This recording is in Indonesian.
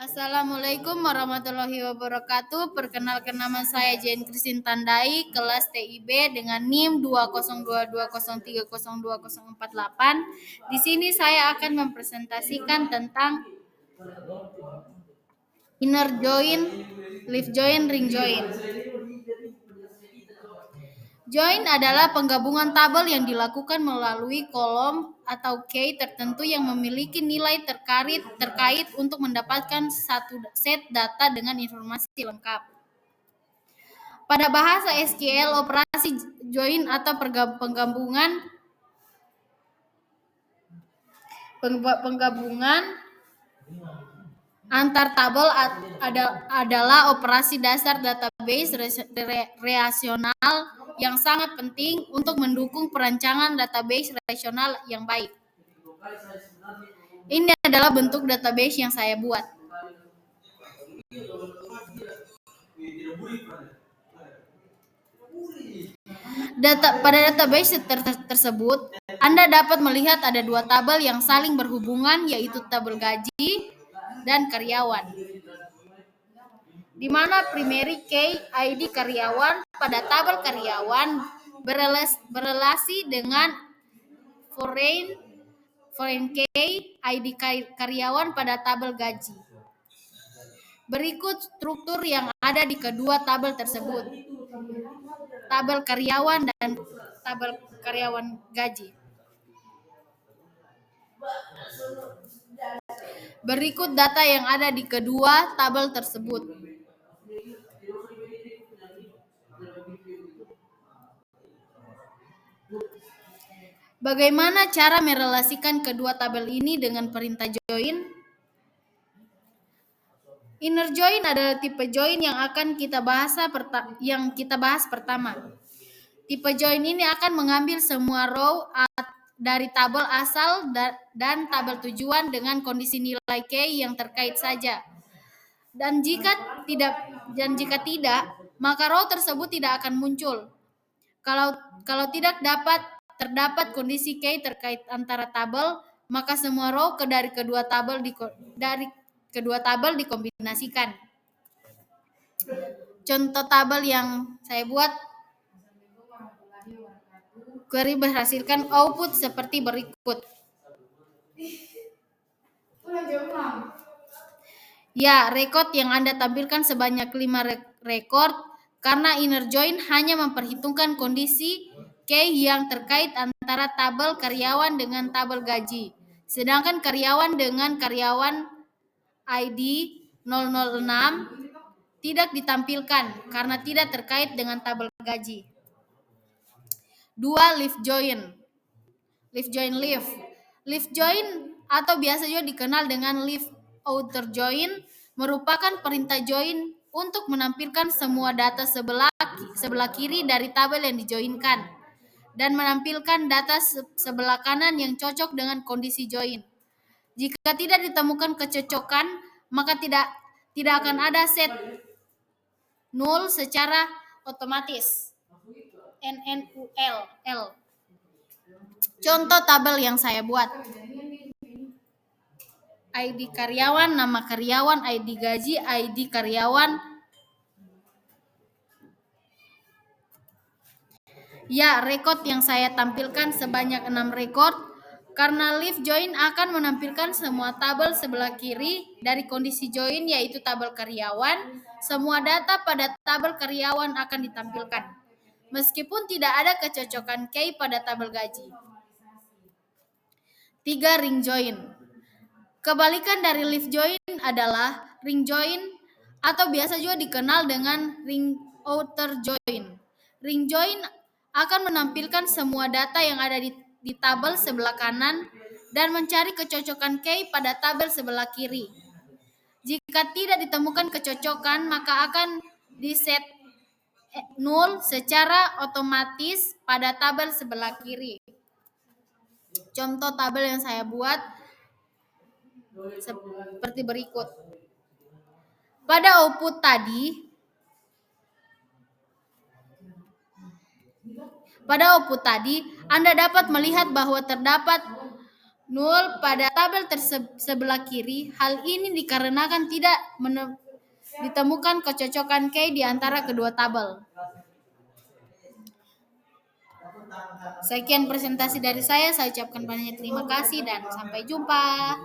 Assalamualaikum warahmatullahi wabarakatuh. Perkenalkan, nama saya Jane Christine Tandai, kelas TIB dengan NIM 20220302048. Di sini saya akan mempresentasikan tentang inner join, leaf join, ring join. Join adalah penggabungan tabel yang dilakukan melalui kolom atau key tertentu yang memiliki nilai terkait untuk mendapatkan satu set data dengan informasi lengkap. Pada bahasa SQL, operasi join atau penggabungan antar tabel adalah operasi dasar database relasional yang sangat penting untuk mendukung perancangan database relasional yang baik. Ini adalah bentuk database yang saya buat. Pada database tersebut, Anda dapat melihat ada dua tabel yang saling berhubungan, yaitu tabel gaji dan karyawan, di mana primary key ID karyawan pada tabel karyawan berelasi dengan foreign key ID karyawan pada tabel gaji. Berikut struktur yang ada di kedua tabel tersebut: tabel karyawan dan tabel karyawan gaji. Berikut data yang ada di kedua tabel tersebut. Bagaimana cara merelasikan kedua tabel ini dengan perintah join? Inner join adalah tipe join yang kita bahas pertama. Tipe join ini akan mengambil semua row dari tabel asal dan tabel tujuan dengan kondisi nilai key yang terkait saja. Dan jika tidak, maka row tersebut tidak akan muncul. Kalau tidak terdapat kondisi key terkait antara tabel, maka semua row dari kedua tabel dikombinasikan. Contoh tabel yang saya buat, query menghasilkan output seperti berikut. Ya, record yang Anda tampilkan sebanyak 5 record karena inner join hanya memperhitungkan kondisi key yang terkait antara tabel karyawan dengan tabel gaji. Sedangkan karyawan dengan karyawan ID 006 tidak ditampilkan karena tidak terkait dengan tabel gaji. 2. Leaf join. Leaf join atau biasa juga dikenal dengan leaf outer join merupakan perintah join untuk menampilkan semua data sebelah kiri dari tabel yang dijoinkan dan menampilkan data sebelah kanan yang cocok dengan kondisi join. Jika tidak ditemukan kecocokan, maka tidak akan ada set null secara otomatis. NNUL. Contoh tabel yang saya buat: ID karyawan, nama karyawan, ID gaji, ID karyawan. Ya, record yang saya tampilkan sebanyak 6 record karena leaf join akan menampilkan semua tabel sebelah kiri dari kondisi join, yaitu tabel karyawan. Semua data pada tabel karyawan akan ditampilkan, meskipun tidak ada kecocokan key pada tabel gaji. 3. Ring join. Kebalikan dari leaf join adalah ring join atau biasa juga dikenal dengan ring outer join. Ring join akan menampilkan semua data yang ada di tabel sebelah kanan dan mencari kecocokan key pada tabel sebelah kiri. Jika tidak ditemukan kecocokan, maka akan di-set null secara otomatis pada tabel sebelah kiri. Contoh tabel yang saya buat seperti berikut. Pada output tadi, Anda dapat melihat bahwa terdapat nol pada tabel sebelah kiri. Hal ini dikarenakan tidak ditemukan kecocokan K di antara kedua tabel. Sekian presentasi dari saya ucapkan banyak terima kasih dan sampai jumpa.